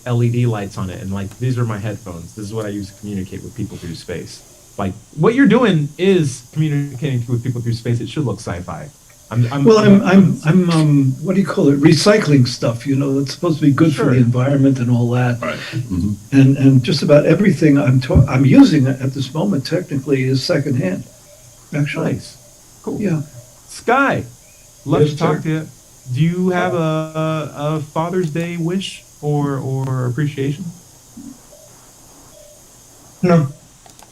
LED lights on it, and like these are my headphones. This is what I use to communicate with people through space. Like what you're doing is communicating with people through space. It should look sci-fi. Well, I'm what do you call it? Recycling stuff, it's supposed to be good for Sure. the environment and all that. Right. And just about everything I'm using at this moment technically is secondhand. Actually, Nice, cool. yeah. Sky, love Yes, to talk sir. to you. Do you have a Father's Day wish or appreciation? No.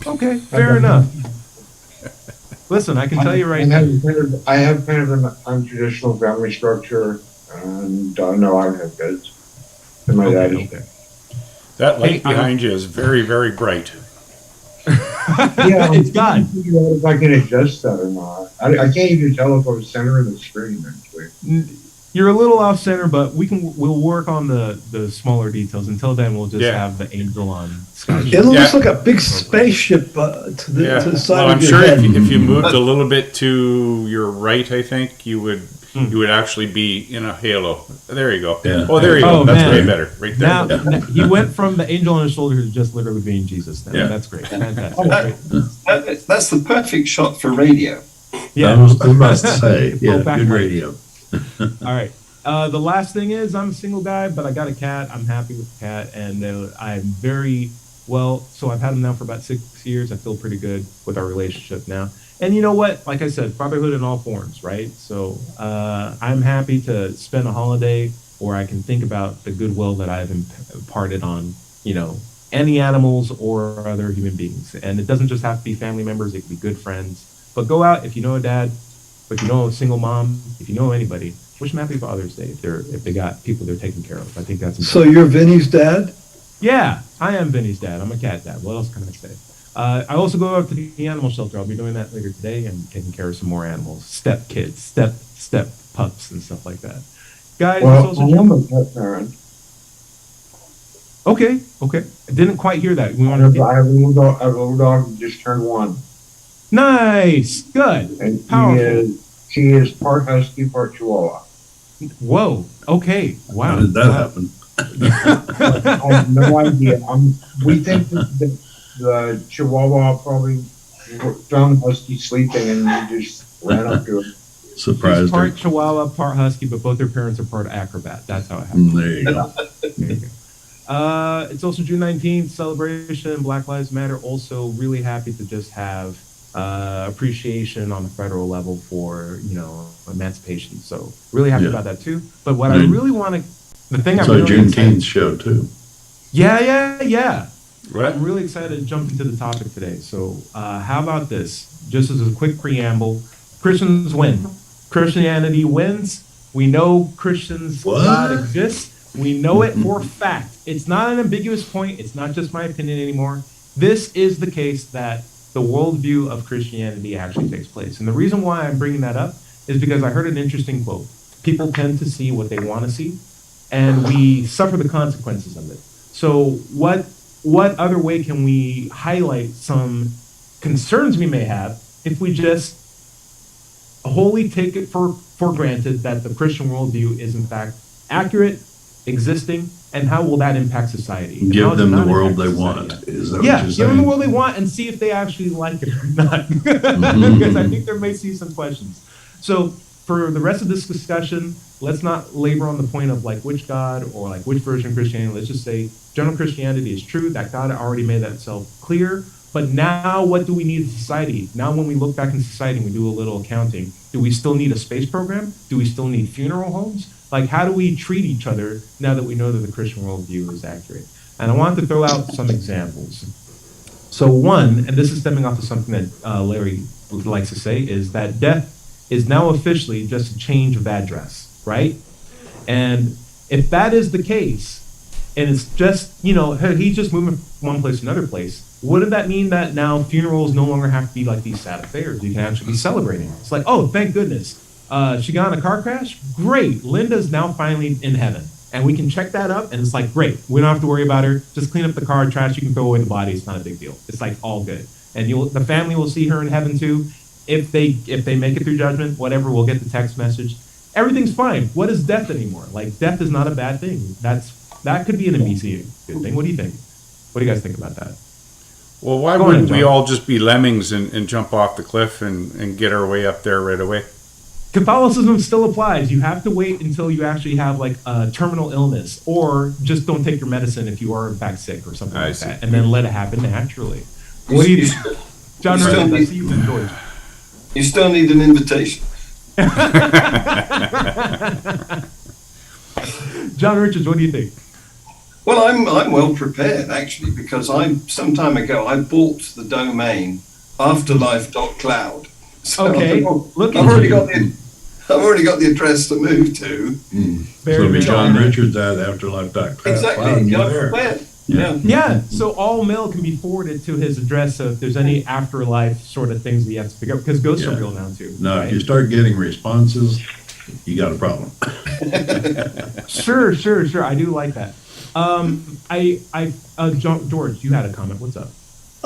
Okay, fair enough. Listen, I can tell you right now. I have kind of an untraditional family structure, and no, I don't have kids. And my dad is. Okay. That light Hey, behind you is very, very bright. Yeah, It's God. Figure out if I can adjust that or not. I can't even tell if I was centering the screen actually. You're a little off center, but we'll work on the smaller details. Until then, we'll just Yeah. have the angel on Sky. It looks like a big spaceship to the side Well, I'm of your sure head. if you moved a little bit to your right, I think you would actually be in a halo. There you go. Yeah. Oh, there you go. Oh, That's man. way better. Right there. Now he went from the angel on his shoulder to just literally being Jesus. Now. Yeah. That's great. Fantastic. That's the perfect shot for radio. Yeah. I must say, Pull yeah, back good right. radio. All right. The last thing is I'm a single guy, but I got a cat. I'm happy with the cat, and I'm very well. So I've had him now for about 6 years. I feel pretty good with our relationship now. And you know what? Like I said, fatherhood in all forms, right? So I'm happy to spend a holiday where I can think about the goodwill that I've imparted on, any animals or other human beings. And it doesn't just have to be family members; it can be good friends. But go out if you know a dad, if you know a single mom, if you know anybody. Wish them happy Father's Day if they got people they're taking care of. I think that's So important. you're Vinny's dad? Yeah, I am Vinny's dad. I'm a cat dad. What else can I say? I also go out to the animal shelter. I'll be doing that later today and taking care of some more animals, step kids, step pups, and stuff like that. Guys, Well, it's I also am a pet parent. okay. I didn't quite hear that. We I want have, to I have a little dog who just turned 1, nice, good, and powerful. she is part husky, part Chihuahua. Whoa. Okay. Wow. How did that happen? I have no idea. We think that the Chihuahua probably found Husky sleeping, and we just ran up to him. She's Surprised her. part Chihuahua, part Husky, but both their parents are part acrobat. That's how it happened. There you go. There you go. It's also June 19th, celebration, Black Lives Matter. Also really happy to just have appreciation on the federal level for, emancipation. So really happy Yeah. about that too. But what I Right. really want to, the thing I'm So really excited, Juneteenth show too. yeah. What? I'm really excited to jump into the topic today. So how about this? Just as a quick preamble, Christians win. Christianity wins. We know Christians, What? God exists. We know it for a fact. It's not an ambiguous point. It's not just my opinion anymore. This is the case that the worldview of Christianity actually takes place. And the reason why I'm bringing that up is because I heard an interesting quote. People tend to see what they want to see, and we suffer the consequences of it. So what other way can we highlight some concerns we may have if we just wholly take it for granted that the Christian worldview is in fact accurate, existing, and how will that impact society? And how Give does them it the not world impact they society? want. Is that Yeah, what you're give saying? them the world they want and see if they actually like it or not. Mm-hmm. Because I think there may be some questions. So for the rest of this discussion, let's not labor on the point of like which God or like which version of Christianity. Let's just say general Christianity is true, that God already made that itself clear. But now what do we need in society? Now when we look back in society and we do a little accounting, do we still need a space program? Do we still need funeral homes? Like how do we treat each other now that we know that the Christian worldview is accurate? And I wanted to throw out some examples. So one, and this is stemming off of something that Larry likes to say, is that death is now officially just a change of address, right? And if that is the case, and it's just, hey, he's just moving from one place to another place, wouldn't that mean that now funerals no longer have to be like these sad affairs? You can actually be celebrating. It's like, oh, thank goodness. She got in a car crash? Great. Linda's now finally in heaven. And we can check that up, and it's like, great. We don't have to worry about her. Just clean up the car, trash, you can throw away the body. It's not a big deal. It's like all good. And the family will see her in heaven too. If they make it through judgment, whatever, we'll get the text message. Everything's fine. What is death anymore? Like, death is not a bad thing. That's That could be an immediate good thing. What do you think? What do you guys think about that? Well, why Go wouldn't ahead, we John. all just be lemmings and jump off the cliff and get our way up there right away? Catholicism still applies. You have to wait until you actually have like a terminal illness, or just don't take your medicine if you are in fact sick or something I like see. that, and then let it happen naturally. What do you, John? you still Richards, I need- see you and George. You still need an invitation. John Richards, what do you think? Well, I'm well prepared actually, because some time ago I bought the domain afterlife.cloud. So Okay, I've look I've at already you. got I've already got the address to move to. Very, So it'll be very John nice. Richards at Afterlife.cloud. Exactly. You're I'm there. prepared. Yeah. Yeah, so all mail can be forwarded to his address. So if there's any afterlife sort of things that you have to pick up, because ghosts are Yeah. real now too. Now, right? if you start getting responses, you got a problem. Sure. I do like that. George, you had a comment. What's up?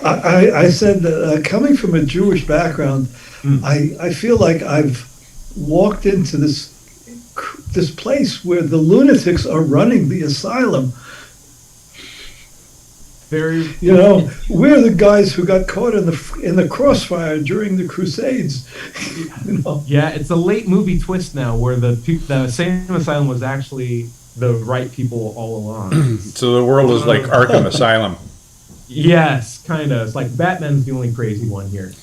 I said that coming from a Jewish background, I feel like I've walked into this place where the lunatics are running the asylum. Very. You know, we're the guys who got caught in the crossfire during the Crusades. You know, Yeah, it's a late movie twist now, where the same asylum was actually the right people all along. So the world is like Arkham Asylum. Yes, kind of. It's like Batman's the only crazy one here.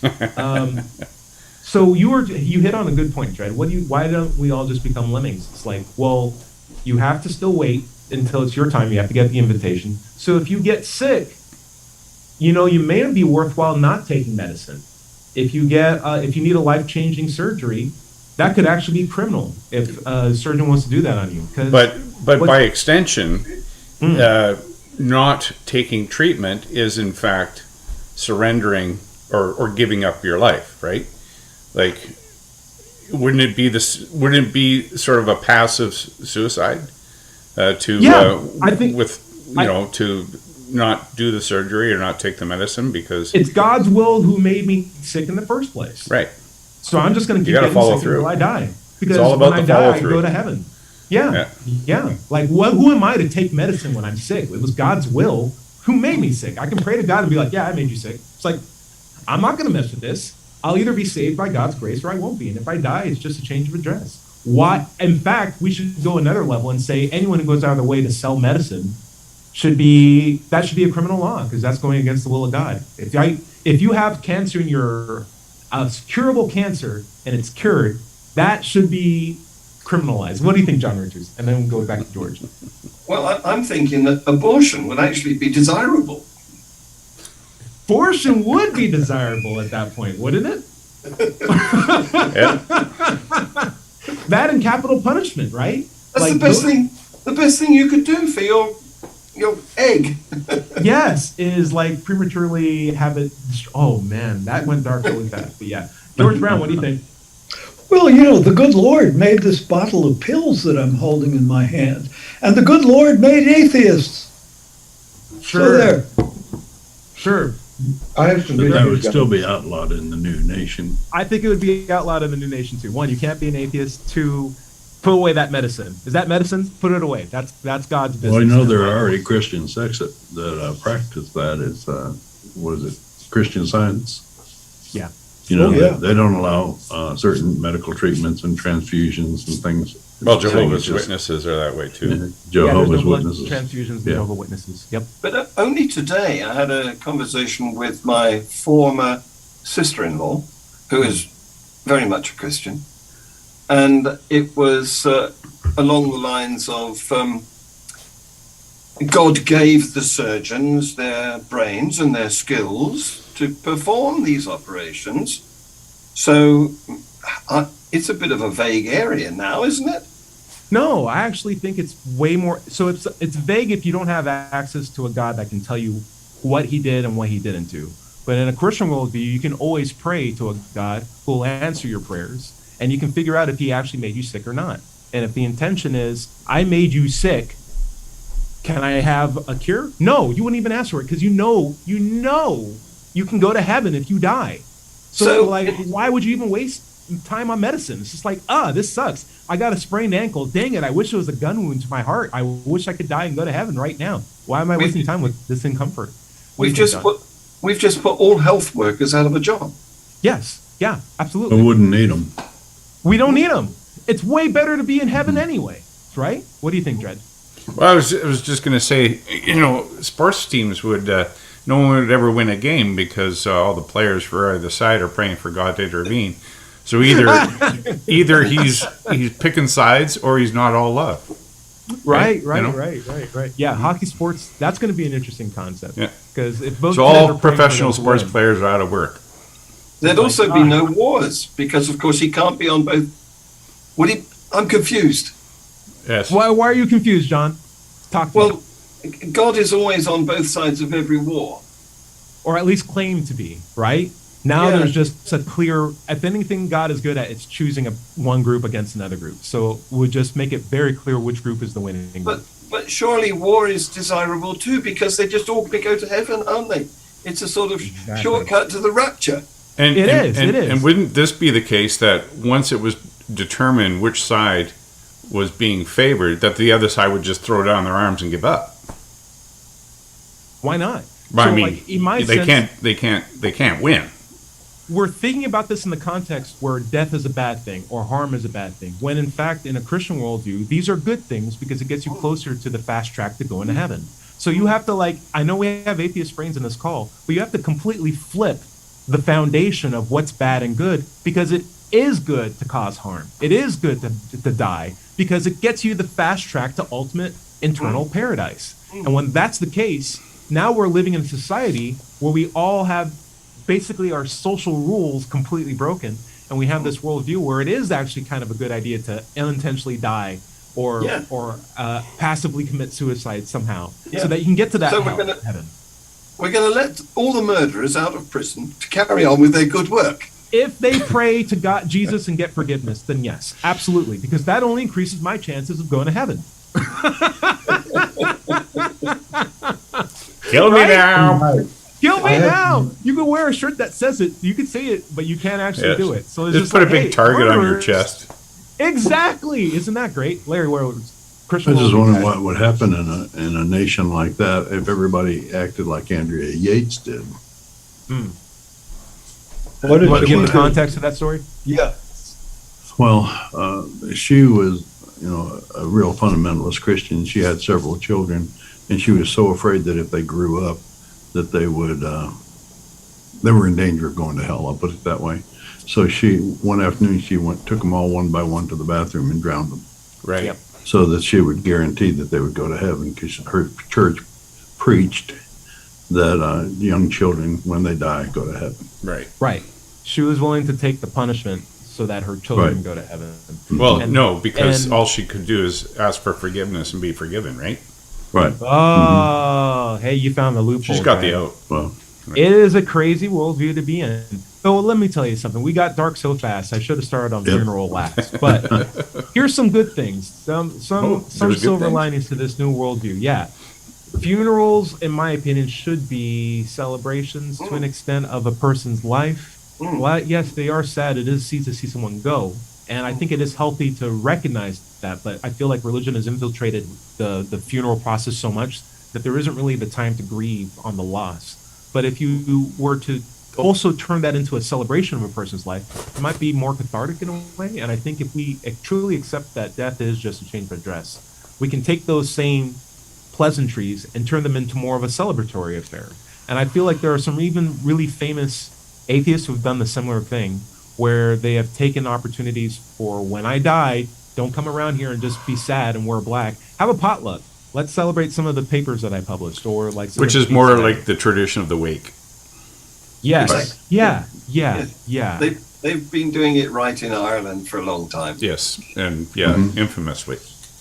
So you hit on a good point, Dred. Why don't we all just become lemmings? It's like, well, you have to still wait until it's your time. You have to get the invitation. So if you get sick, you may be worthwhile not taking medicine. If you need a life-changing surgery, that could actually be criminal if a surgeon wants to do that on you. But by extension, not taking treatment is in fact surrendering or giving up your life, right? Like, wouldn't it be sort of a passive suicide I think to not do the surgery or not take the medicine because it's God's will who made me sick in the first place. right. So I'm just going to keep gotta getting follow sick through. until I die. Because all about when I the die, I follow-through. go to heaven. Yeah. Like, who am I to take medicine when I'm sick? It was God's will who made me sick. I can pray to God and be like, yeah, I made you sick. It's like, I'm not going to mess with this. I'll either be saved by God's grace or I won't be. And if I die, it's just a change of address. Why? In fact, we should go another level and say anyone who goes out of their way to sell medicine should be a criminal law, because that's going against the will of God. If you have cancer in your curable cancer and it's cured, that should be criminalized. What do you think, John Richards? And then we'll go back to George. Well, I'm thinking that abortion would actually be desirable. Abortion would be desirable at that point, wouldn't it? Yeah. That and capital punishment, right? That's Like the best those- thing. The best thing you could do for your egg. Yes, is like prematurely have it. Oh man, that went dark really fast. But yeah, George Brown, what do you think? well, the good Lord made this bottle of pills that I'm holding in my hand, and the good Lord made atheists. So there. Sure. I have some But good that news, would guys. still be outlawed in the new nation. I think it would be outlawed in the new nation too. One, you can't be an atheist. Two, put away that medicine. Is that medicine? Put it away. That's God's business. Well, I know there are already Christian sects that practice that. It's, what is it, Christian Science? Yeah. Yeah. They don't allow certain medical treatments and transfusions and things. Well, It's Jehovah's just- Witnesses are that way too. Yeah, there's Jehovah's no blood Witnesses. transfusions, Yeah. Jehovah's Witnesses. Yep. But only today I had a conversation with my former sister-in-law, who is very much a Christian, and it was along the lines of God gave the surgeons their brains and their skills to perform these operations. So it's a bit of a vague area now, isn't it? No, I actually think it's way more. So it's vague if you don't have access to a God that can tell you what he did and what he didn't do. But in a Christian worldview, you can always pray to a God who will answer your prayers, and you can figure out if he actually made you sick or not. And if the intention is, I made you sick, can I have a cure? No, you wouldn't even ask for it, because you know you can go to heaven if you die. So like, why would you even waste time on medicine. It's just like, this sucks. I got a sprained ankle. Dang it. I wish it was a gun wound to my heart. I wish I could die and go to heaven right now. Why am I wasting time with this discomfort? We've just put all health workers out of a job. Yes. Yeah, absolutely. I wouldn't need them. We don't need them. It's way better to be in heaven anyway, right? What do you think, Dred? Well, I was just going to say, sports teams would, no one would ever win a game because all the players for either side are praying for God to intervene. So either he's picking sides or he's not all love. Right. Yeah, hockey sports, that's going to be an interesting concept. Yeah. Because if both so all professional sports players are out of work. There'd also be no wars because, of course, he can't be on both. I'm confused. Yes. Why are you confused, John? Talk to me. God is always on both sides of every war. Or at least claim to be, right? Now there's just a clear, if anything God is good at, it's choosing one group against another group. So we'll just make it very clear which group is the winning group. But surely war is desirable too because they just all go to heaven, aren't they? It's a sort of shortcut to the rapture. And it is. And wouldn't this be the case that once it was determined which side was being favored, that the other side would just throw down their arms and give up? Why not? But, so, I mean, they can't win. We're thinking about this in the context where death is a bad thing or harm is a bad thing, when in fact, in a Christian worldview, these are good things because it gets you closer to the fast track to go into heaven. So you have to I know we have atheist brains in this call, but you have to completely flip the foundation of what's bad and good because it is good to cause harm. It is good to die because it gets you the fast track to ultimate eternal paradise. And when that's the case, now we're living in a society where we all have basically our social rules completely broken, and we have this worldview where it is actually kind of a good idea to unintentionally die or passively commit suicide somehow so that you can get to that heaven. We're going to let all the murderers out of prison to carry on with their good work. If they pray to God, Jesus, and get forgiveness, then yes, absolutely, because that only increases my chances of going to heaven. Kill me now. Kill me now. You can wear a shirt that says it. You can say it, but you can't actually do it. So it's just put a big target on your chest. Exactly. Isn't that great, Larry? I just wonder what would happen in a nation like that if everybody acted like Andrea Yates did. What did you give the context of that story? Yeah. Well, she was, a real fundamentalist Christian. She had several children, and she was so afraid that if they grew up, that they were in danger of going to hell. I'll put it that way. So one afternoon, took them all one by one to the bathroom and drowned them. Right. Yep. So that she would guarantee that they would go to heaven because her church preached that young children, when they die, go to heaven. Right. She was willing to take the punishment so that her children go to heaven. Well, because all she could do is ask for forgiveness and be forgiven, right? Right. Oh, hey, you found the loophole. She's got the out. Well, it is a crazy worldview to be in. So let me tell you something. We got dark so fast. I should have started on funeral last. But here's some good things. Some silver linings to this new worldview. Yeah. Funerals, in my opinion, should be celebrations to an extent of a person's life. Well, yes, they are sad. It is sad to see someone go. And I think it is healthy to recognize that. But I feel like religion has infiltrated the funeral process so much that there isn't really the time to grieve on the loss. But if you were to also turn that into a celebration of a person's life, it might be more cathartic in a way. And I think if we truly accept that death is just a change of address, we can take those same pleasantries and turn them into more of a celebratory affair. And I feel like there are some even really famous atheists who've done the similar thing, where they have taken opportunities for, when I die, don't come around here and just be sad and wear black. Have a potluck. Let's celebrate some of the papers that I published, or like which is more like the tradition of the wake. Yes. Right. Yeah. They've been doing it right in Ireland for a long time. Yes, and infamously.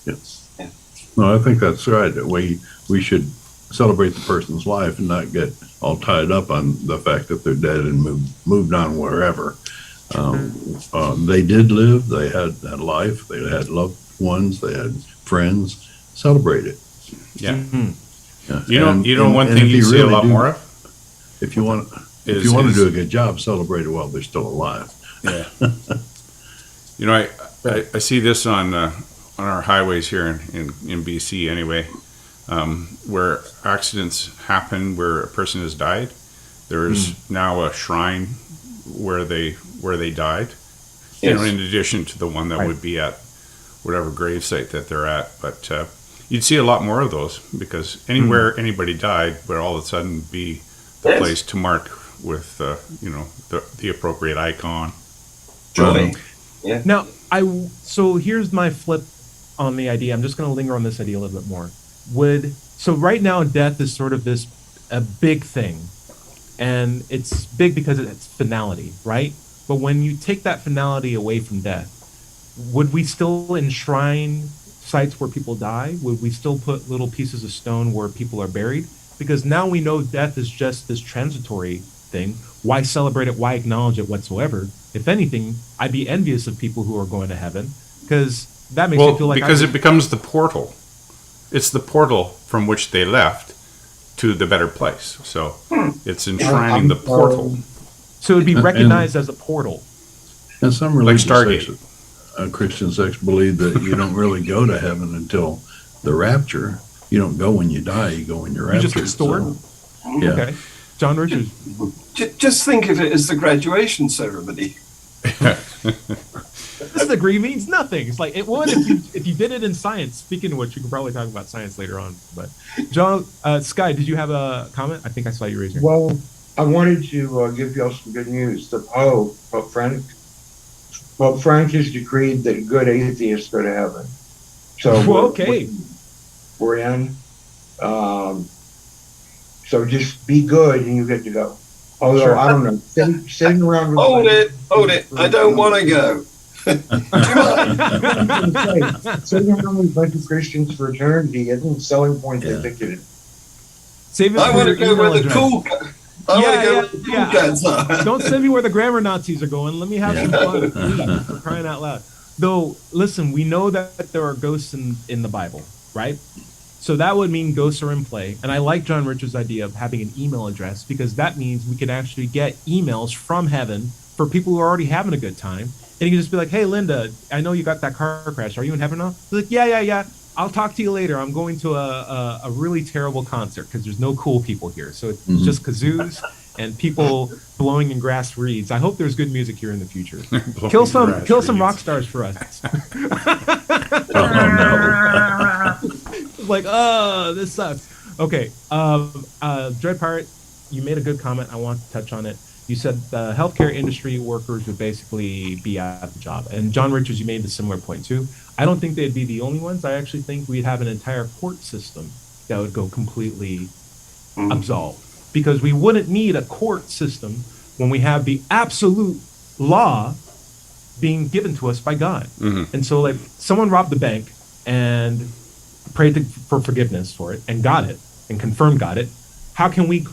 Yes. Yeah. No, I think that's right. We should celebrate the person's life and not get all tied up on the fact that they're dead and moved on wherever. They did live. They had life. They had loved ones. They had friends. Celebrate it. Yeah. You know one thing you see a lot more of? If you want to do a good job, celebrate it while they're still alive. Yeah. I see this on our highways here in BC anyway, where accidents happen where a person has died. There's now a shrine where they died. Yes. In addition to the one that would be at whatever gravesite that they're at. But you'd see a lot more of those, because anywhere anybody died would all of a sudden be the place to mark with the appropriate icon. Joy. Yeah. Now, so here's my flip on the idea. I'm just going to linger on this idea a little bit more. So right now, death is sort of a big thing, and it's big because it's finality, right? But when you take that finality away from death, would we still enshrine sites where people die? Would we still put little pieces of stone where people are buried? Because now we know death is just this transitory thing. Why celebrate it? Why acknowledge it whatsoever? If anything, I'd be envious of people who are going to heaven, because that makes me feel like because it becomes the portal. It's the portal from which they left to the better place. So it's enshrining the portal. So it would be recognized as a portal. And some Like religious Stargate. Christian sects believe that you don't really go to heaven until the rapture. You don't go when you die, you go when you're raptured. You just get stored? So, yeah. Okay. John Richards. Just think of it as the graduation ceremony. This degree means nothing. It's like it would if you did it in science. Speaking of which, we can probably talk about science later on. But John, Sky, did you have a comment? I think I saw you raise your hand. Well, I wanted to give y'all some good news. The Pope Francis decreed that good atheists go to heaven. So okay, we're in. So just be good and you get to go. Although Sure. I don't know, sitting around. Hold it! I don't want to go. Sitting around with a bunch of Christians for eternity isn't the selling point they think it is. save it I for want to your go email where the address. cool. I want to go where the cool cats are. Don't send me where the grammar Nazis are going. Let me have some fun. Please, for crying out loud. Though, listen, we know that there are ghosts in the Bible, right? So that would mean ghosts are in play. And I like John Richards' idea of having an email address, because that means we can actually get emails from heaven for people who are already having a good time. And you can just be like, hey, Linda, I know you got that car crash. Are you in heaven now? She's like, yeah. I'll talk to you later. I'm going to a really terrible concert because there's no cool people here. So it's just kazoos and people blowing in grass reeds. I hope there's good music here in the future. Kill some rock stars for us. Oh, no. Like, this sucks. Okay. Dread Pirate, you made a good comment. I want to touch on it. You said the healthcare industry workers would basically be out of the job. And John Richards, you made a similar point too. I don't think they'd be the only ones. I actually think we'd have an entire court system that would go completely absolved. Because we wouldn't need a court system when we have the absolute law being given to us by God. And so, like, someone robbed the bank and prayed for forgiveness for it and got it and confirmed got it. How can we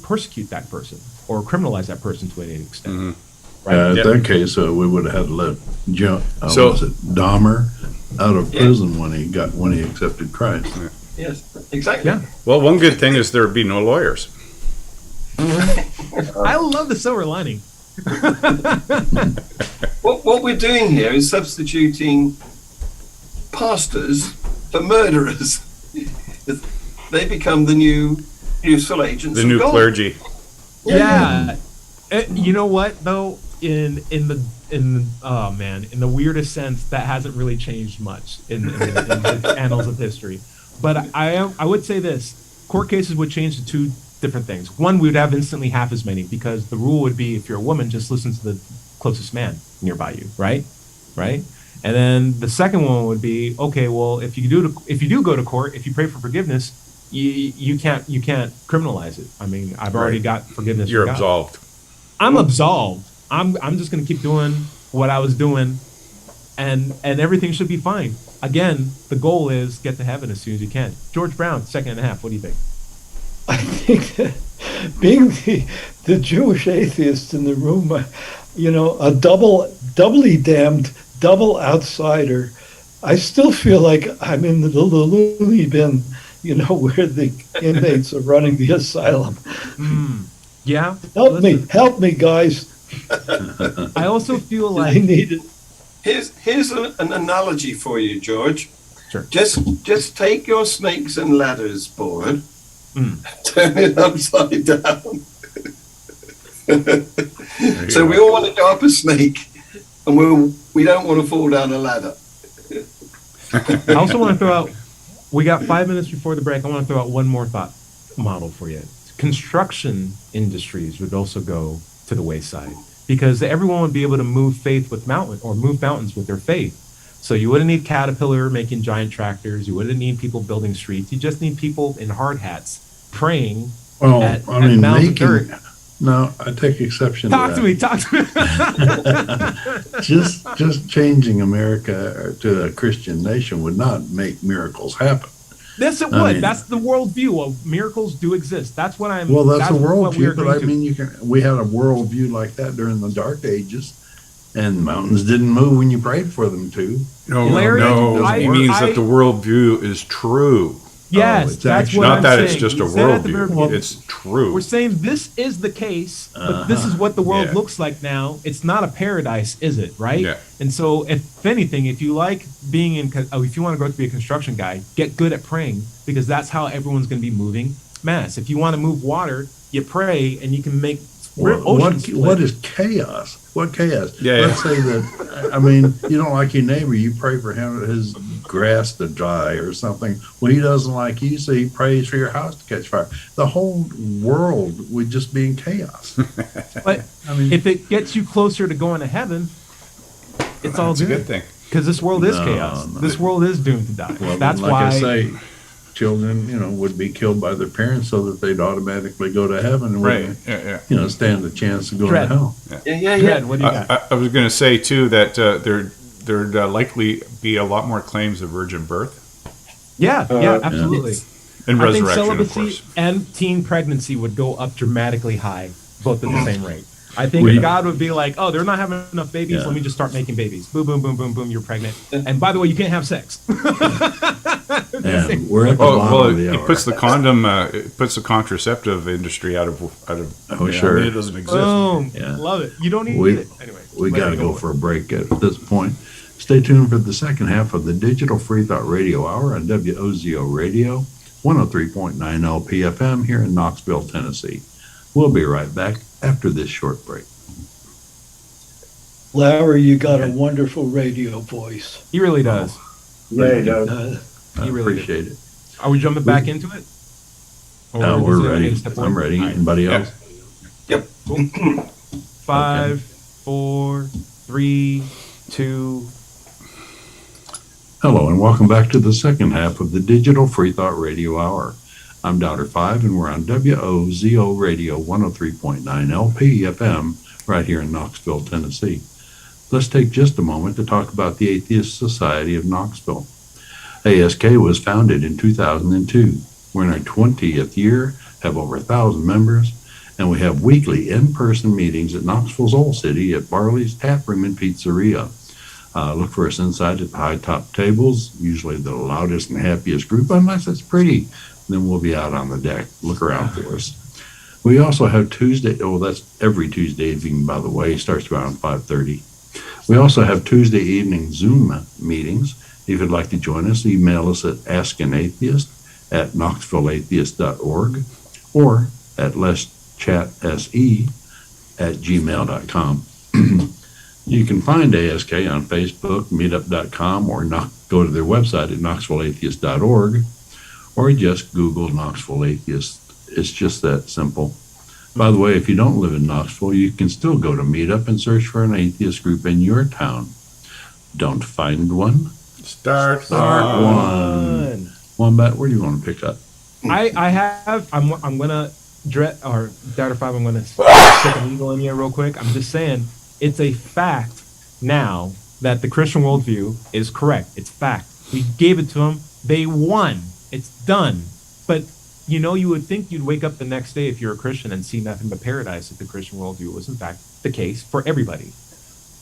persecute that person or criminalize that person to any extent? Right? In that case, we would have had to let Dahmer out of prison when he accepted Christ. Yes, exactly. Yeah. Well, one good thing is there would be no lawyers. I love the silver lining. What we're doing here is substituting pastors for murderers. They become the new useful agents. The new clergy. Yeah. You know what though? In the weirdest sense, that hasn't really changed much in the annals of history. But I would say this: court cases would change to two different things. One, we would have instantly half as many, because the rule would be if you're a woman, just listen to the closest man nearby you, right? And then the second one would be, okay, well, if you do go to court, if you pray for forgiveness, you can't criminalize it. I mean, I've already got forgiveness. You're absolved. I'm absolved. I'm just going to keep doing what I was doing, and everything should be fine. Again, the goal is get to heaven as soon as you can. George Brown, second and a half. What do you think? I think that being the Jewish atheist in the room, a doubly damned, double outsider, I still feel like I'm in the loony bin, where the inmates are running the asylum. Yeah. Help me, guys. I also feel like I need it. Here's an analogy for you, George. Sure. Just take your snakes and ladders board, turn it upside down. So we all want to go up a snake, and we don't want to fall down a ladder. I also want to throw out, we got 5 minutes before the break. I want to throw out one more thought model for you. Construction industries would also go to the wayside because everyone would be able to move move mountains with their faith. So you wouldn't need Caterpillar making giant tractors. You wouldn't need people building streets. You just need people in hard hats praying at mounds of dirt. No, I take exception Talk to to that. me. Just changing America to a Christian nation would not make miracles happen. Yes, it would. That's the worldview of miracles do exist. That's what I'm. Well, that's a worldview, but I to. mean, we had a worldview like that during the Dark Ages, and mountains didn't move when you prayed for them to. No, Larry, he means that the worldview is true. Yes, that's what not I'm that saying. it's just a You said at the very worldview. beginning. It's true. We're saying this is the case, but this is what the world Yeah. looks like now. It's not a paradise, is it? Right? Yeah. And so, if anything, if you like being if you want to grow to be a construction guy, get good at praying because that's how everyone's going to be moving mass. If you want to move water, you pray and you can make oceans split. What is chaos? What chaos? Yeah, Let's say that, I mean, you don't like your neighbor, you pray for him, his grass to dry or something. Well, he doesn't like you, so he prays for your house to catch fire. The whole world would just be in chaos. But I mean, if it gets you closer to going to heaven, it's all It's a good thing. Because this world is No, chaos. no. This world is doomed to die. well, That's like why. I say, children, would be killed by their parents so that they'd automatically go to heaven and Right. wouldn't, Yeah. Stand a chance to go Dread. to hell. Yeah. Fred, what do you got? I was going to say too that there'd likely be a lot more claims of virgin birth Yeah, absolutely. and I think resurrection, of celibacy course. and teen pregnancy would go up dramatically high, both at the same rate. I think We- God would be like, "Oh, they're not having enough babies. Yeah. Let me just start making babies. Boom, boom, boom, boom, boom. You're pregnant. And by the way, you can't have sex." And we're at the bottom of the it hour. puts the condom, it puts the contraceptive industry out of. Oh, sure. I mean, it doesn't exist. Boom. Yeah. Love it. You don't even We- need it. Anyway, We let got to me go for a break at this point. Stay tuned for the second half of the Digital Freethought Radio Hour on WOZO Radio, 103.9 LPFM here in Knoxville, Tennessee. We'll be right back after this short break. Larry, you got a wonderful radio voice. He really does. Yeah, he does. I You really appreciate it. Are we jumping back into it? Or No, does we're anyone ready. need to step I'm forward? ready. All right. Anybody Yeah. else? Yep. 5, 4, 3, 2. Hello, and welcome back to the second half of the Digital Freethought Radio Hour. I'm Doubter 5, and we're on WOZO Radio 103.9 LPFM right here in Knoxville, Tennessee. Let's take just a moment to talk about the Atheist Society of Knoxville. ASK was founded in 2002. We're in our 20th year, have over 1,000 members, and we have weekly in-person meetings at Knoxville's Old City at Barley's Tap Room and Pizzeria. Look for us inside at the high top tables, usually the loudest and happiest group, unless it's pretty. Then we'll be out on the deck. Look around for us. We also have that's every Tuesday evening, by the way, starts around 5:30. We also have Tuesday evening Zoom meetings. If you'd like to join us, email us at askanatheist@knoxvilleatheist.org or at letschatse@gmail.com. You can find ASK on Facebook, meetup.com, or go to their website at knoxvilleatheist.org, or just Google Knoxville Atheist. It's just that simple. By the way, if you don't live in Knoxville, you can still go to Meetup and search for an atheist group in your town. Don't find one? Start one. Wombat, where do you want to pick up? I'm gonna Doubter 5, I'm gonna stick an eagle in here real quick. I'm just saying it's a fact now that the Christian worldview is correct. It's fact. We gave it to them. They won. It's done. But you would think you'd wake up the next day if you're a Christian and see nothing but paradise if the Christian worldview was in fact the case for everybody.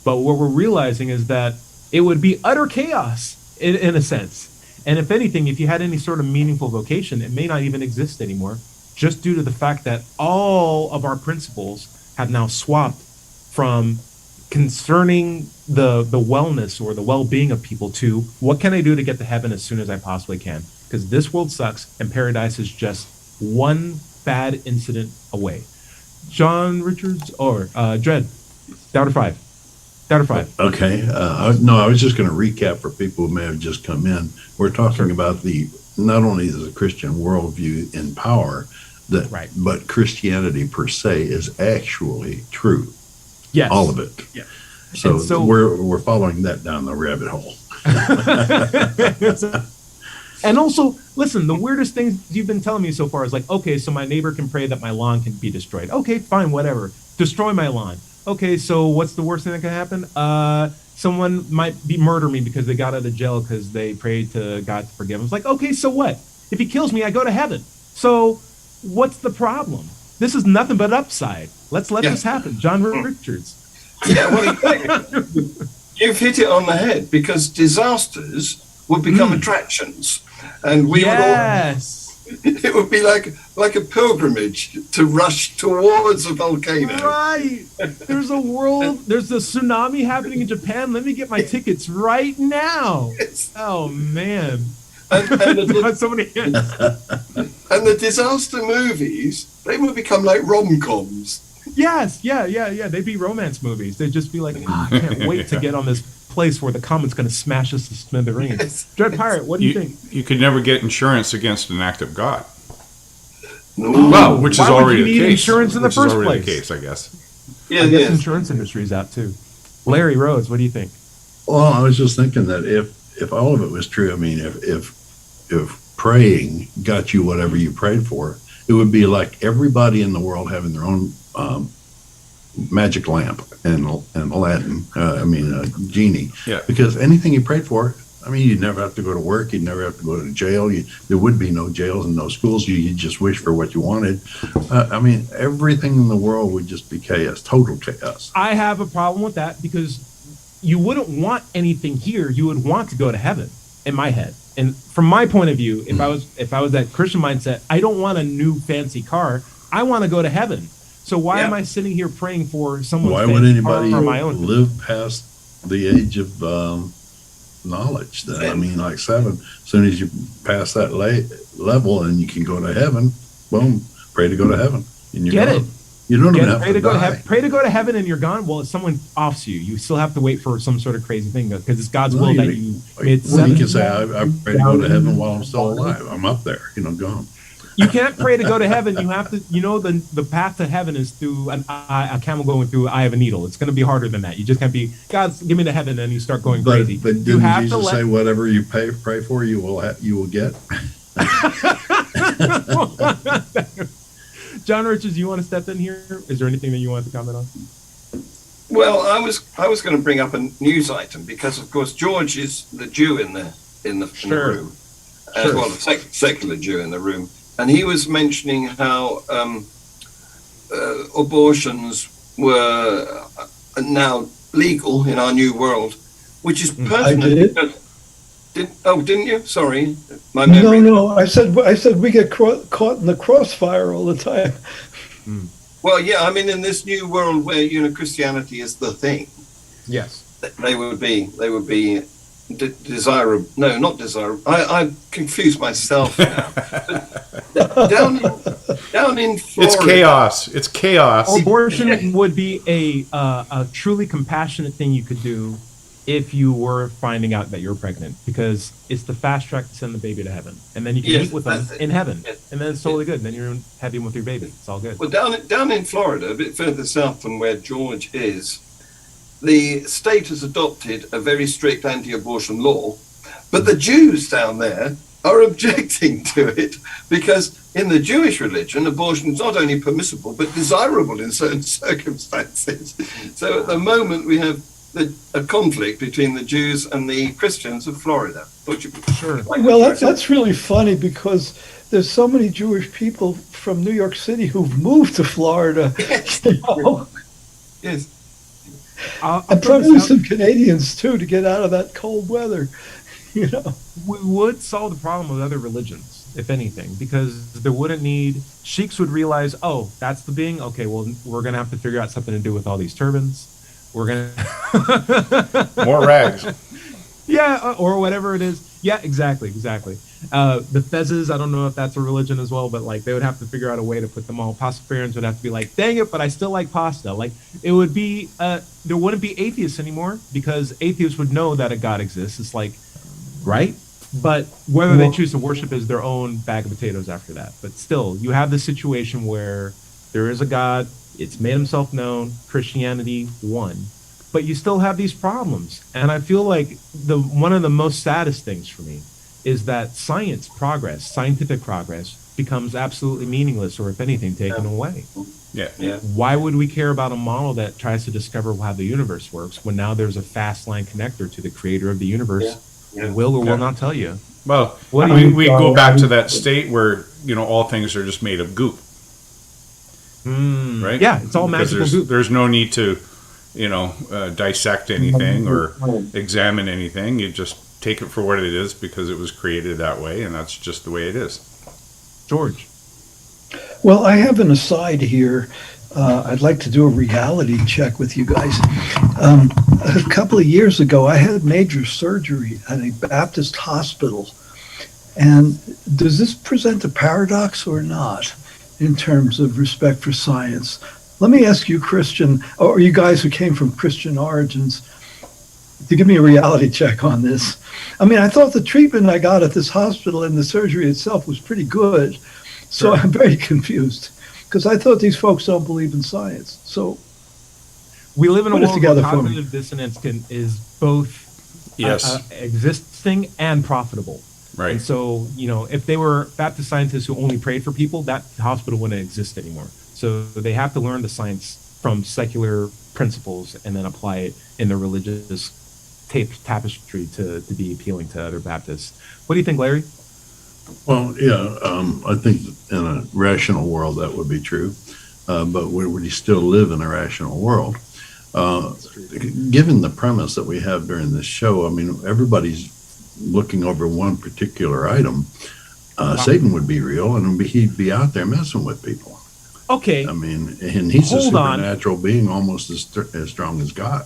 But what we're realizing is that it would be utter chaos in a sense. And if anything, if you had any sort of meaningful vocation, it may not even exist anymore, just due to the fact that all of our principles have now swapped from concerning the wellness or the well-being of people to what can I do to get to heaven as soon as I possibly can? Because this world sucks and paradise is just one bad incident away. John Richards or Dred, down to five. Down to five. Okay. No, I was just going to recap for people who may have just come in. We're talking about the not only the Christian worldview in power, that Right. but Christianity per se is actually true. Yes. All of it. Yeah. So, And so- we're following that down the rabbit hole. And also, listen, the weirdest things you've been telling me so far is like, okay, so my neighbor can pray that my lawn can be destroyed. Okay, fine, whatever. Destroy my lawn. Okay, so what's the worst thing that can happen? Someone might murder me because they got out of jail because they prayed to God to forgive them. It's like, okay, so what? If he kills me, I go to heaven. So what's the problem? This is nothing but upside. Let's let this happen. John Richards. Yeah, well, you've hit it on the head, because disasters would become attractions, and we would all. It would be like a pilgrimage to rush towards a volcano. Right. There's a tsunami happening in Japan. Let me get my tickets right now. Oh man. And the, So many hits. and the disaster movies, they would become like rom-coms. Yes, yeah. They'd be romance movies. They'd just be like, I can't wait to get on this place where the comet's going to smash us to smithereens. Yes. Dread Pirate, what do you think? You could never get insurance against an act of God. No. Well, which Why is would already you the need case. insurance in the Which is first already place? the case, I guess. Yeah, I guess yes. insurance industry's out too. Larry Rhodes, what do you think? Well, I was just thinking that if all of it was true, I mean, if praying got you whatever you prayed for, it would be like everybody in the world having their own magic lamp and Aladdin. Genie. Yeah. Because anything you prayed for, I mean, you'd never have to go to work. You'd never have to go to jail. There would be no jails and no schools. You just wish for what you wanted. Everything in the world would just be chaos, total chaos. I have a problem with that because you wouldn't want anything here. You would want to go to heaven, in my head. And from my point of view, if I was that Christian mindset, I don't want a new fancy car. I want to go to heaven. So why am I sitting here praying for someone's Why fancy would anybody car or my own? live past the age of knowledge? Like 7. As soon as you pass that level and you can go to heaven, boom, pray to go to heaven. And you're Get gone. it. You don't even have Pray to to go to die. heaven. Pray to go to heaven, and you're gone. Well, if someone offs you, you still have to wait for some sort of crazy thing because it's God's will that you made Well, you seven. can say, I pray to go to heaven while I'm still alive. I'm up there, gone. You can't pray to go to heaven. You have to, the path to heaven is through a camel going through eye of a needle. It's going to be harder than that. You just can't be, God, give me to heven, and you start going crazy. But You didn't have to Jesus let- say, whatever you pray for, you will get? John Richards, you want to step in here? Is there anything that you want to comment on? Well, I was going to bring up a news item because, of course, George is the Jew in the room, as well as secular Jew in the room, and he was mentioning how abortions were now legal in our new world, which is pertinent. I did. Didn't you? Sorry, my memory. No. I said we get caught in the crossfire all the time. Well, yeah, in this new world where Christianity is the thing, Yes. they would be desirable. No, not desirable. I confuse myself now. down in Florida, It's chaos. Abortion would be a truly compassionate thing you could do if you were finding out that you're pregnant, because it's the fast track to send the baby to heaven, and then you can Yes, eat with them that's it. in heaven, Yes. and then it's totally good. Then you're in heaven with your baby. It's all good. Well, down in Florida, a bit further south from where George is, the state has adopted a very strict anti-abortion law, but the Jews down there are objecting to it because in the Jewish religion, abortion is not only permissible but desirable in certain circumstances. So at the moment, we have a conflict between the Jews and the Christians of Florida. Sure. Well, that's really funny because there's so many Jewish people from New York City who've moved to Florida. Yes. Yes. And probably some Canadians too to get out of that cold weather. We would solve the problem with other religions, if anything, because there wouldn't need sheiks would realize, oh, that's the being. Okay, well, we're gonna have to figure out something to do with all these turbans. We're gonna More rags. yeah, or whatever it is. Yeah, exactly. The Fezzes, I don't know if that's a religion as well, but like they would have to figure out a way to put them all. Pastafarians would have to be like, dang it, but I still like pasta. Like it would be, there wouldn't be atheists anymore because atheists would know that a God exists. It's like, right? But whether they choose to worship is their own bag of potatoes after that. But still, you have this situation where there is a God, it's made himself known, Christianity won. But you still have these problems. And I feel like one of the most saddest things for me is that scientific progress becomes absolutely meaningless or if anything, taken away. Yeah. Why would we care about a model that tries to discover how the universe works when now there's a fast line connector to the creator of the universe who will or will not tell you? Well, What do we go back to that state where, all things are just made of goop. Right? Yeah, it's all Because magical goop. there's no need to, dissect anything or examine anything. You just take it for what it is because it was created that way, and that's just the way it is. George. Well, I have an aside here. I'd like to do a reality check with you guys. A couple of years ago, I had major surgery at a Baptist hospital. And does this present a paradox or not in terms of respect for science? Let me ask you, Christian, or you guys who came from Christian origins, to give me a reality check on this. I mean, I thought the treatment I got at this hospital and the surgery itself was pretty good. So I'm very confused because I thought these folks don't believe in science. So we live in a put it world where together for me. cognitive dissonance is both existing and profitable. Right. And so, if they were Baptist scientists who only prayed for people, that hospital wouldn't exist anymore. So they have to learn the science from secular principles and then apply it in the religious tapestry to be appealing to other Baptists. What do you think, Larry? Well, yeah, I think in a rational world that would be true, but we still live in a rational world. Given the premise that we have during this show, I mean, everybody's looking over one particular item. Satan would be real, and he'd be out there messing with people. Okay. I mean, and he's a Hold on. supernatural being, almost as strong as God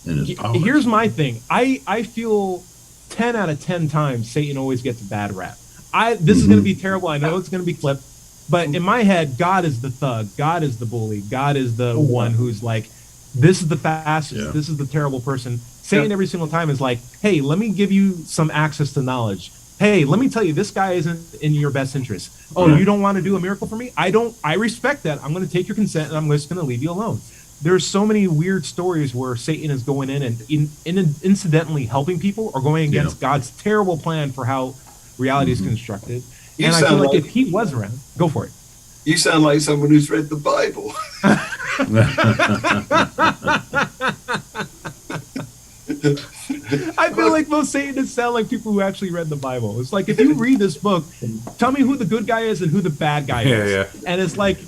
in his power. Here's my thing. I feel 10 out of 10 times Satan always gets a bad rap. This is going to be terrible. I know it's going to be flipped. But in my head, God is the thug. God is the bully. God is the one who's like, this is the fastest. Yeah. This is the terrible person. Satan every single time is like, hey, let me give you some access to knowledge. Hey, let me tell you, this guy isn't in your best interest. Oh, you don't want to do a miracle for me? I respect that. I'm going to take your consent and I'm just going to leave you alone. There's so many weird stories where Satan is going in and incidentally helping people or going against God's terrible plan for how reality is constructed. And I feel like if he was around, go for it. You sound like someone who's read the Bible. I feel like most Satanists sound like people who actually read the Bible. It's like, if you read this book, tell me who the good guy is and who the bad guy is. Yeah. And it's like,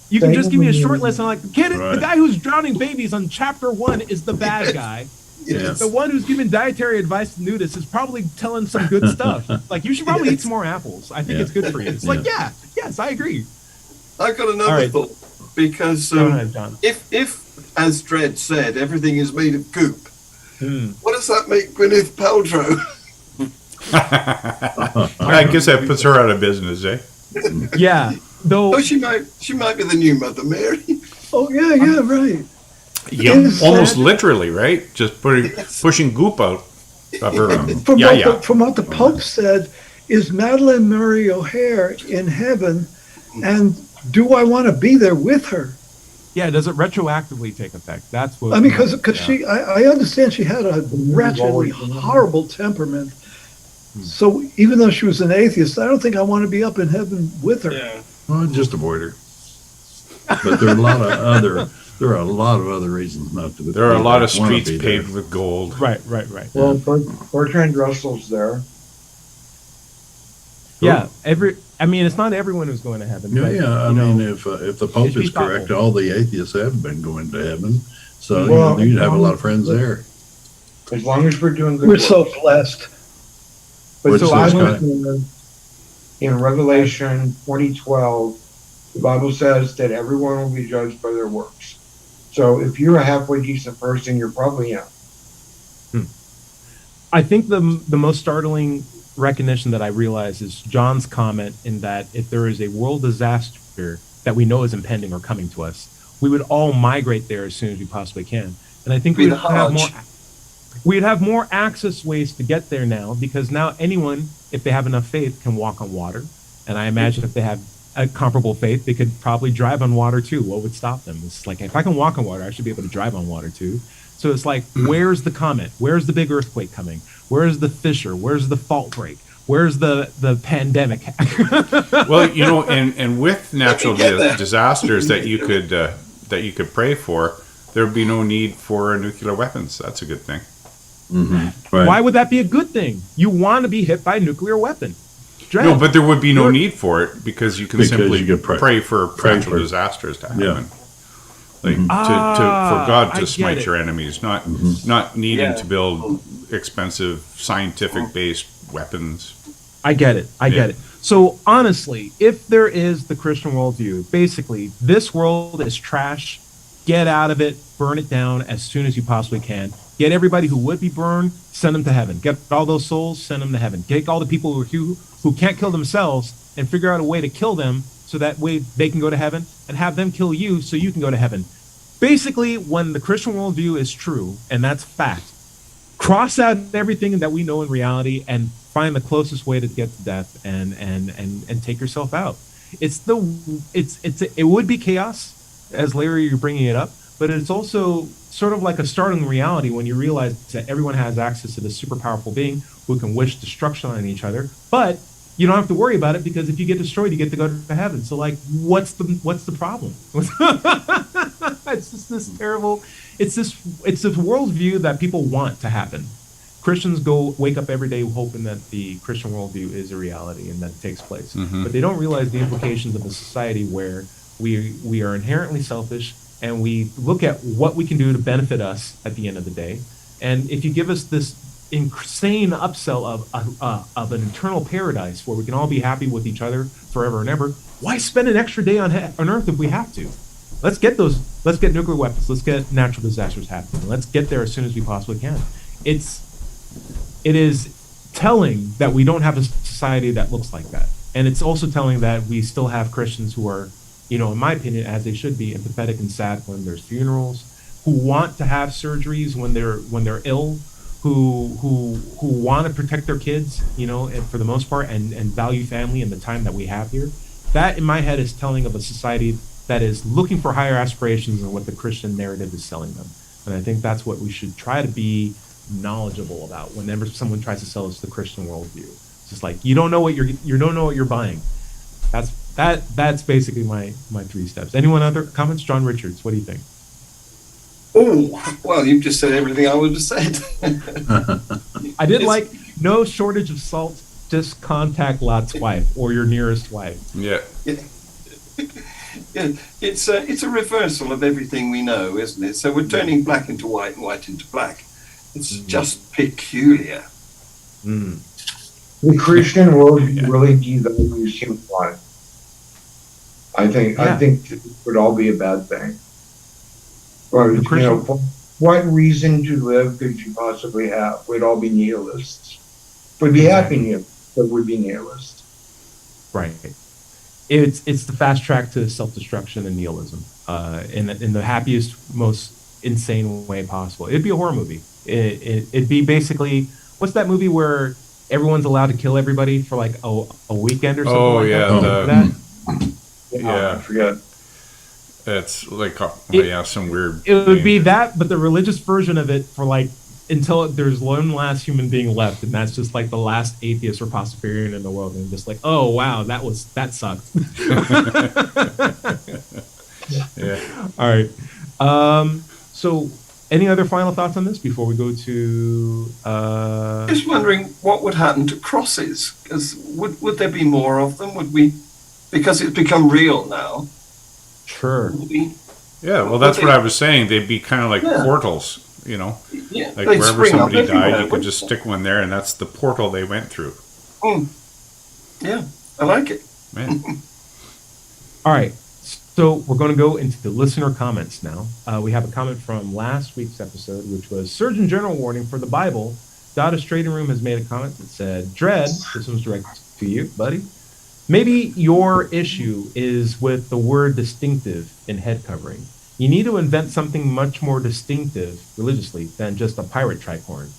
you can just give me a short list. I'm like, the guy who's drowning babies on chapter 1 is the bad guy. Yes. The one who's giving dietary advice to nudists is probably telling some good stuff. Like, you should probably eat some more apples. I think it's good for you. It's like, yes, I agree. I've got another thought. Because Go ahead, John. if, as Dredd said, everything is made of goop, what does that make Gwyneth Paltrow? I guess that puts her out of business, eh? Yeah. Though Oh, she might be the new Mother Mary. Oh, yeah, right. Yeah, almost literally, right? Just pushing goop out of her. From what the Pope said, is Madeleine Murray O'Hare in heaven, and do I want to be there with her? yeah, does it retroactively take effect? That's what I mean, because I understand she had a wretchedly horrible temperament. So even though she was an atheist, I don't think I want to be up in heaven with her. Yeah. Well, just avoid her. But there are a lot of other reasons not to. There are a lot of streets paved with gold. Right. Well, Bertrand Russell's there. Yeah, it's not everyone who's going to heaven. Yeah, but, I mean, if the Pope be is correct, thoughtful. all the atheists have been going to heaven. So Well, you'd have a lot of friends there. As long as we're doing good We're work. so blessed. But What's so this I guy? went in Revelation 20:12, the Bible says that everyone will be judged by their works. So if you're a halfway decent person, you're probably in. I think the most startling recognition that I realize is John's comment in that if there is a world disaster that we know is impending or coming to us, we would all migrate there as soon as we possibly can. And I think Be we'd the have more. Hajj. We'd have more access ways to get there now because now anyone, if they have enough faith, can walk on water. And I imagine if they have a comparable faith, they could probably drive on water too. What would stop them? It's like, if I can walk on water, I should be able to drive on water too. So it's like, where's the comet? Where's the big earthquake coming? Where's the fissure? Where's the fault break? Where's the pandemic? Well, you know, and with natural Get there. disasters that you could pray for, there'd be no need for nuclear weapons. That's a good thing. Right. Why would that be a good thing? You want to be hit by a nuclear weapon. Dread. No, but there would be no need for it because you can Because simply you could pray for Pray natural for- disasters to happen. Yeah. Like for God I to get smite it. your enemies, not needing Yeah. to build expensive scientific based weapons. I get it. I get Yeah. it. So honestly, if there is the Christian worldview, basically this world is trash. Get out of it. Burn it down as soon as you possibly can. Get everybody who would be burned, send them to heaven. Get all those souls, send them to heaven. Get all the people who can't kill themselves and figure out a way to kill them so that way they can go to heaven and have them kill you so you can go to heaven. Basically, when the Christian worldview is true, and that's fact, cross out everything that we know in reality and find the closest way to get to death and take yourself out. It would be chaos, as Larry, you're bringing it up, but it's also sort of like a startling reality when you realize that everyone has access to this super powerful being who can wish destruction on each other, but you don't have to worry about it because if you get destroyed, you get to go to heaven. So like, what's the problem? It's just this terrible. It's this worldview that people want to happen. Christians wake up every day hoping that the Christian worldview is a reality and that it takes place, but they don't realize the implications of a society where we are inherently selfish and we look at what we can do to benefit us at the end of the day. And if you give us this insane upsell of an eternal paradise where we can all be happy with each other forever and ever, why spend an extra day on Earth if we have to? Let's get nuclear weapons. Let's get natural disasters happening. Let's get there as soon as we possibly can. It is telling that we don't have a society that looks like that. And it's also telling that we still have Christians who are, in my opinion, as they should be, empathetic and sad when there's funerals, who want to have surgeries when they're ill, who want to protect their kids, and for the most part, and value family and the time that we have here. That, in my head, is telling of a society that is looking for higher aspirations than what the Christian narrative is selling them. And I think that's what we should try to be knowledgeable about whenever someone tries to sell us the Christian worldview. It's just like, you don't know what you're buying. That's basically my 3 steps. Anyone other comments? John Richards, what do you think? Oh, well, you've just said everything I would have said. I did like no shortage of salt, just contact Lot's wife or your nearest wife. Yeah. Yeah, it's a reversal of everything we know, isn't it? So we're turning black into white and white into black. It's just peculiar. The Christian world really devalues human life. I think it would all be a bad thing. Or, what reason to live could you possibly have? We'd all be nihilists. We'd be happy nihilists, but we'd be nihilists. Right. It's the fast track to self-destruction and nihilism in the happiest, most insane way possible. It'd be a horror movie. It'd be basically, what's that movie where everyone's allowed to kill everybody for like a weekend or something? Oh, like yeah, that? I forget. It's like some weird. It would be that, but the religious version of it for like until there's one last human being left, and that's just like the last atheist or Pastafarian in the world, and just like, oh wow, that sucked. Yeah. All right. So, any other final thoughts on this before we go to? Just wondering what would happen to crosses. Because would there be more of them? Would we? Because it's become real now. Sure. Yeah. Well, that's what I was saying. They'd be kind of like portals. Yeah. Like they'd wherever spring up somebody died, everywhere, you could wouldn't just they? stick one there, and that's the portal they went through. Yeah, I like it. Man. All right. So we're going to go into the listener comments now. We have a comment from last week's episode, which was Surgeon General warning for the Bible. Dottis Trading Room has made a comment that said, Dread, this was directed to you, buddy. Maybe your issue is with the word distinctive in head covering. You need to invent something much more distinctive religiously than just a pirate tricorn,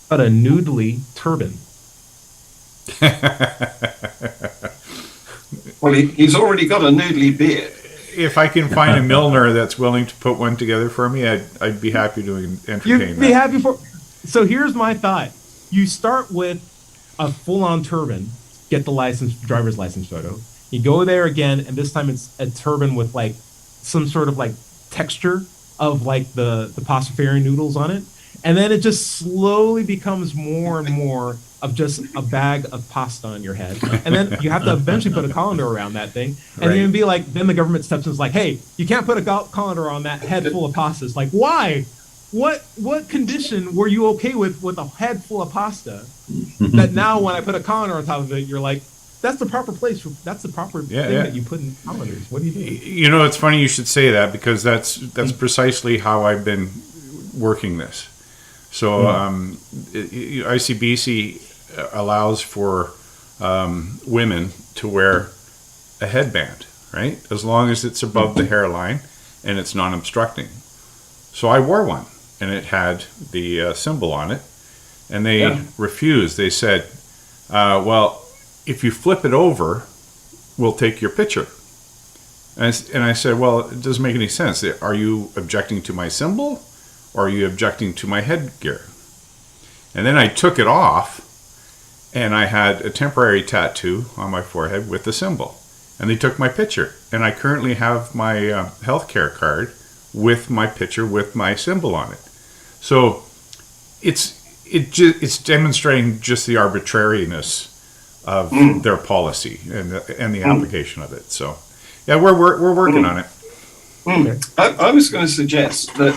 but a noodly turban. Well, he's already got a noodly beard. If I can find a milliner that's willing to put one together for me, I'd be happy to entertain You'd be happy for. So here's my thought: you start with a full-on turban, get the driver's license photo. You go there again, and this time it's a turban with like some sort of like texture of like the pastafarian noodles on it, and then it just slowly becomes more and more of just a bag of pasta on your head, and then you have to eventually put a colander around that thing, and Right. then be like, then the government steps in and is like, hey, you can't put a colander on that head full of pasta. It's like, why? What condition were you okay with a head full of pasta that now when I put a colander on top of it, you're like, that's the proper place. That's the proper thing that you put in colanders. What do you think? You know, it's funny you should say that because that's precisely how I've been working this. So ICBC allows for women to wear a headband, right? As long as it's above the hairline and it's non-obstructing. So I wore one, and it had the symbol on it, and they refused. They said, well, if you flip it over, we'll take your picture. And I said, well, it doesn't make any sense. Are you objecting to my symbol, or are you objecting to my headgear? And then I took it off, and I had a temporary tattoo on my forehead with the symbol. And they took my picture. And I currently have my healthcare card with my picture with my symbol on it. So it's demonstrating just the arbitrariness of their policy and the application of it. So yeah, we're working on it. I was going to suggest that,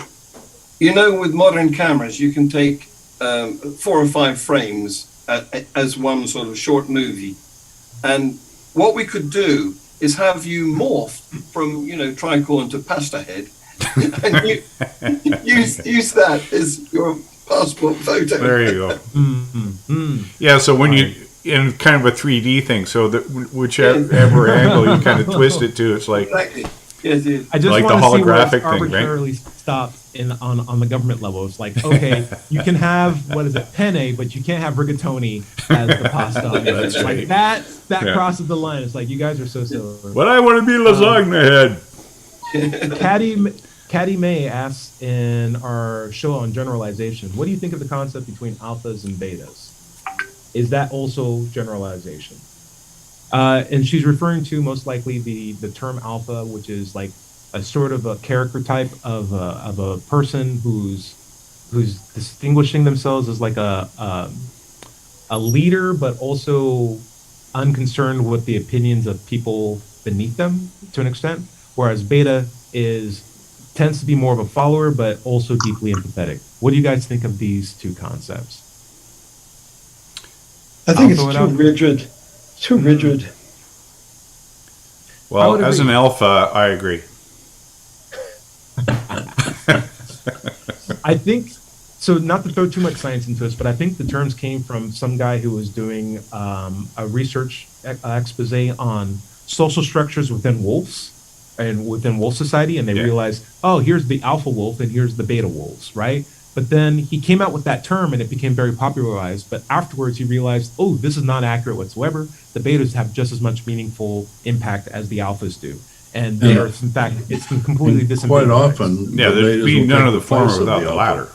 you know, with modern cameras, you can take 4 or 5 frames as one sort of short movie. And what we could do is have you morph from, you know, tricorn to pasta head and use that as your passport photo. There you go. Yeah, so when you, in kind of a 3D thing, so that whichever angle you kind of twist it to, it's like... Exactly. Yes, yes. I just Like want the to see where holographic it's thing, right? arbitrarily stops on the government level. It's like, okay, you can have, what is it, penne, but you can't have rigatoni as the pasta on it. That's Like right. that Yeah. crosses the line. It's like, you guys are so silly. But I want to be lasagna head. Caddy May asks in our show on generalization, what do you think of the concept between alphas and betas? Is that also generalization? And she's referring to most likely the term alpha, which is like a sort of a character type of a person who's distinguishing themselves as like a leader, but also unconcerned with the opinions of people beneath them to an extent. Whereas beta tends to be more of a follower, but also deeply empathetic. What do you guys think of these two concepts? I think I'll throw it it's out. too rigid. Too rigid. Well, as an alpha, I agree. I think, so not to throw too much science into this, but I think the terms came from some guy who was doing a research expose on social structures within wolves and within wolf society, and they realized, oh, here's the alpha wolf and here's the beta wolves, right? But then he came out with that term and it became very popularized. But afterwards he realized, oh, this is not accurate whatsoever. The betas have just as much meaningful impact as the alphas do. And they are, in fact, it's completely Quite disambiguated. often, Yeah, the there'd betas be will none take of the former place of without the alpha. latter.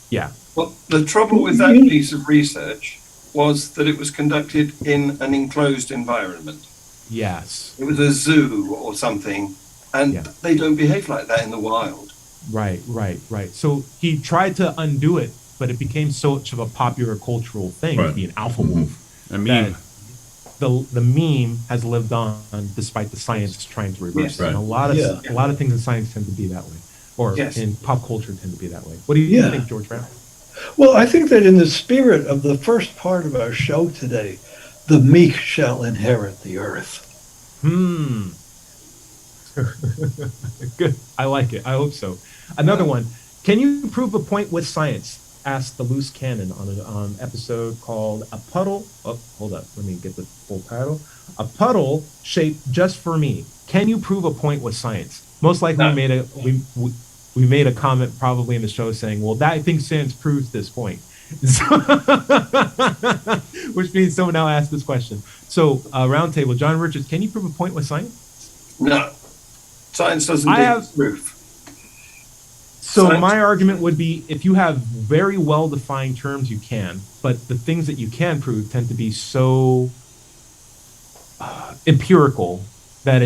Yeah. Well, the trouble with that piece of research was that it was conducted in an enclosed environment. Yes. It was a zoo or something, and they don't behave like that in the wild. Right. So he tried to undo it, but it became such of a popular cultural thing to be an alpha wolf. I mean, the meme has lived on despite the science trying to reverse it. And a lot of things in science tend to be that way, or in pop culture tend to be that way. What do you think, George Brown? Well, I think that in the spirit of the first part of our show today, the meek shall inherit the earth. Good. I like it. I hope so. Another one. Can you prove a point with science? Asked the loose cannon on an episode called "A Puddle." Oh, hold up. Let me get the full title. A puddle shaped just for me. Can you prove a point with science? Most likely, No. we made a comment probably in the show saying, "Well, that I think science proves this point," which means someone now asked this question. So, roundtable, John Richards, can you prove a point with science? No. Science doesn't I give have- proof. So Science- my argument would be if you have very well-defined terms, you can, but the things that you can prove tend to be so empirical that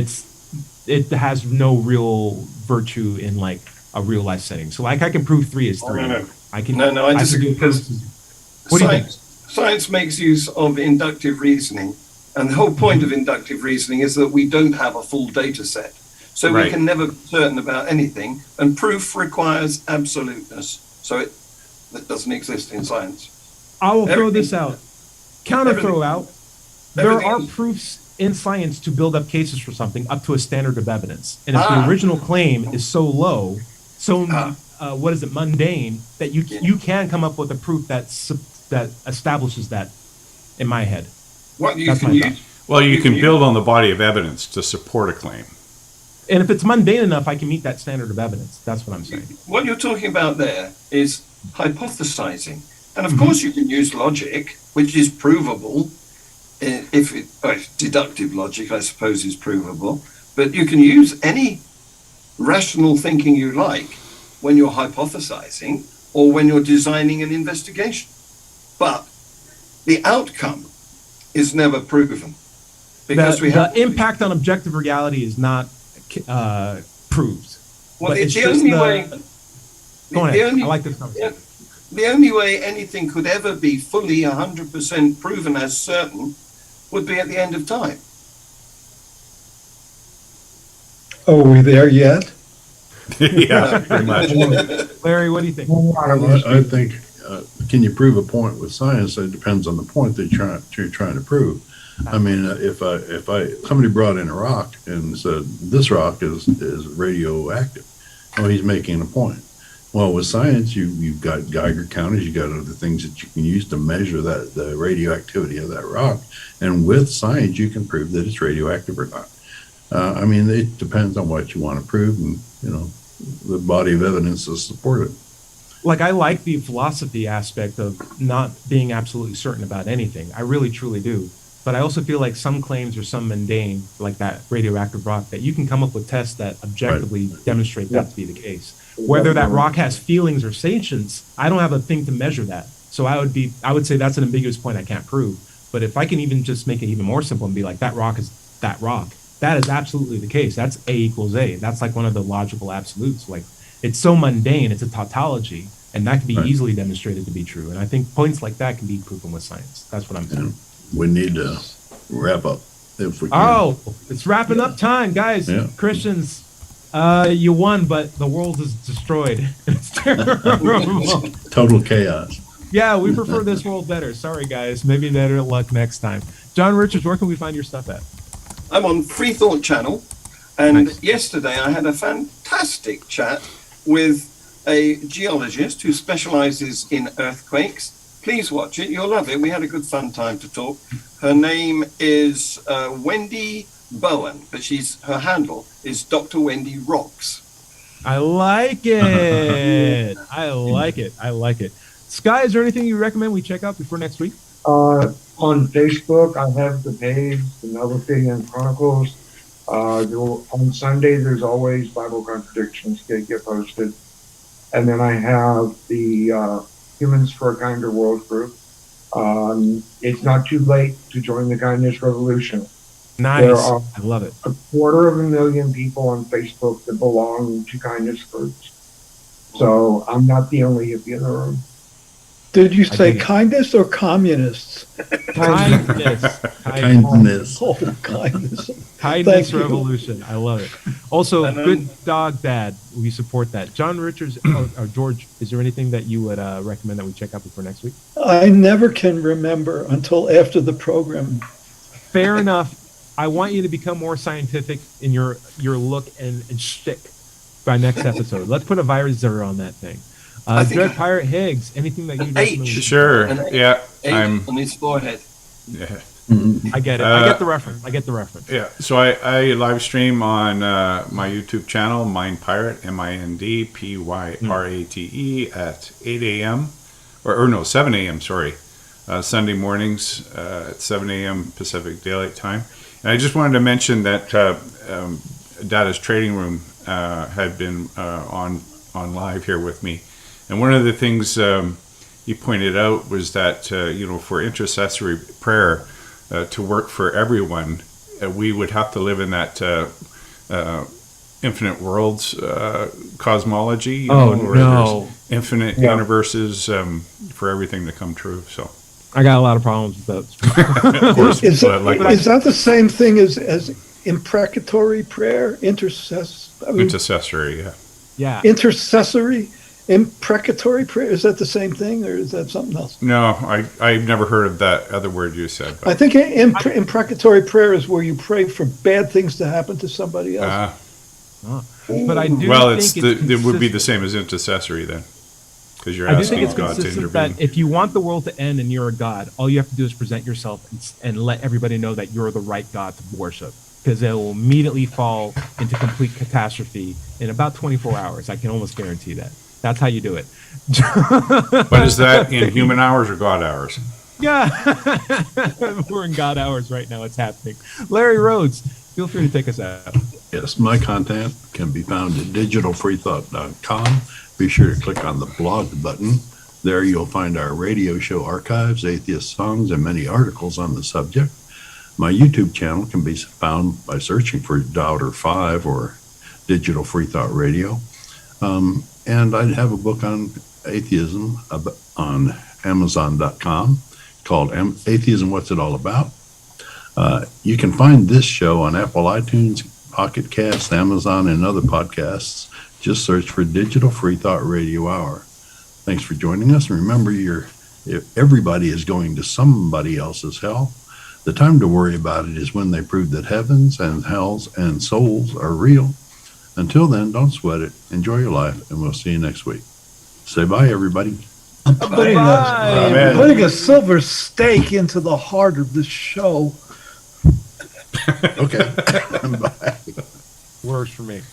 it has no real virtue in like a real life setting. So like I can prove 3 is 3. No. I can. No, I disagree, can do because What do you think? Science makes use of inductive reasoning, and the whole point of inductive reasoning is that we don't have a full data set. So we Right. can never be certain about anything, and proof requires absoluteness. So that doesn't exist in science. I will throw Everything- this out. Counter everything- throw out. There everything are is- proofs in science to build up cases for something up to a standard of evidence. And if the Ah. original claim is so low, so Ah. what is it, mundane, that you can come up with a proof that establishes that in my head. What you That's can my use. thought. Well, you can use- build on the body of evidence to support a claim. And if it's mundane enough, I can meet that standard of evidence. That's what I'm saying. What you're talking about there is hypothesizing. And of course, you can use logic, which is provable. Deductive logic, I suppose, is provable. But you can use any rational thinking you like when you're hypothesizing or when you're designing an investigation. But the outcome is never proven. Because The impact on objective reality is not proved. Well, But it's the just only the- way. Go the ahead. only- I like this conversation. The only way anything could ever be fully 100% proven as certain would be at the end of time. Are we there yet? Yeah, pretty much. Larry, what do you think? I think, can you prove a point with science? It depends on the point that you're trying to prove. I mean, if somebody brought in a rock and said, this rock is radioactive, well, he's making a point. Well, with science, you've got Geiger counters, you've got other things that you can use to measure the radioactivity of that rock. And with science, you can prove that it's radioactive or not. I mean, it depends on what you want to prove and, the body of evidence to support it. Like, I like the philosophy aspect of not being absolutely certain about anything. I really, truly do. But I also feel like some claims are so mundane, like that radioactive rock, that you can come up with tests that objectively demonstrate that to be the case. Whether that rock has feelings or sentience, I don't have a thing to measure that. So I would say that's an ambiguous point I can't prove. But if I can even just make it even more simple and be like, that rock is that rock, that is absolutely the case. That's A equals A. That's like one of the logical absolutes. Like, it's so mundane, it's a tautology, and that can be easily demonstrated to be true. And I think points like that can be proven with science. That's what I'm saying. We need to wrap up if we can. Oh, it's wrapping up time, guys. Yeah. Christians, you won, but the world is destroyed. It's terrible. Total chaos. Yeah, we prefer this world better. Sorry, guys. Maybe better luck next time. John Richards, where can we find your stuff at? I'm on Freethought channel, and Nice. yesterday I had a fantastic chat with a geologist who specializes in earthquakes. Please watch it. You'll love it. We had a good fun time to talk. Her name is Wendy Bowen, but her handle is Dr. Wendy Rocks. I like it. I like it. I like it. Sky, is there anything you recommend we check out before next week? On Facebook, I have the page, the Nabatean Chronicles. On Sunday, there's always Bible contradictions get posted. And then I have the Humans for a Kinder World group. It's not too late to join the kindness revolution. Nice. There are I love it. 250,000 people on Facebook that belong to kindness groups. So I'm not the only hippie in the room. Did you I say dig it. kindness or communists? Kindness. Kindness. Oh, kindness. Kindness Thank you. revolution. I love it. Also, And, good dog dad. We support that. John Richards or George, is there anything that you would recommend that we check out before next week? I never can remember until after the program. Fair enough. I want you to become more scientific in your look and shtick by next episode. Let's put a virus zero on that thing. I think Dread Pirate Higgs, anything that you H. recommend? Sure. An Yeah. H on his forehead. Yeah. I get it. I get the reference. I get the reference. Yeah, so I live stream on my YouTube channel, Mind Pirate, MINDPYRATE, at 8 a.m. or no, 7 a.m., sorry, Sunday mornings at 7 a.m. Pacific Daylight Time. And I just wanted to mention that Data's Trading Room had been on live here with me. And one of the things he pointed out was that, for intercessory prayer, to work for everyone, we would have to live in that infinite worlds cosmology. Where there's infinite universes for everything to come true. So I got a lot of problems with those. of course, Is that the same thing as imprecatory prayer? intercessory. Yeah. Yeah. Intercessory? Imprecatory prayer, is that the same thing, or is that something else? No, I've never heard of that other word you said. But. I think imprecatory prayer is where you pray for bad things to happen to somebody else. But I do it would be the same as intercessory then, because you're I do asking think it's God to consistent intervene. that if you want the world to end and you're a god, all you have to do is present yourself and let everybody know that you're the right god to worship, because it will immediately fall into complete catastrophe in about 24 hours. I can almost guarantee that. That's how you do it. But is that in human hours or God hours? Yeah. We're in God hours right now. It's happening. Larry Rhodes, feel free to take us out. Yes, my content can be found at digitalfreethought.com. Be sure to click on the blog button. There you'll find our radio show archives, atheist songs, and many articles on the subject. My YouTube channel can be found by searching for Doubter 5 or Digital Freethought Radio. And I have a book on atheism on Amazon.com called Atheism, What's It All About? You can find this show on Apple iTunes, Pocket Cast, Amazon, and other podcasts. Just search for Digital Freethought Radio Hour. Thanks for joining us. And remember, if everybody is going to somebody else's hell, the time to worry about it is when they prove that heavens and hells and souls are real. Until then, don't sweat it. Enjoy your life, and we'll see you next week. Say bye, everybody. Putting a silver stake into the heart of this show. Okay. Bye. Works for me.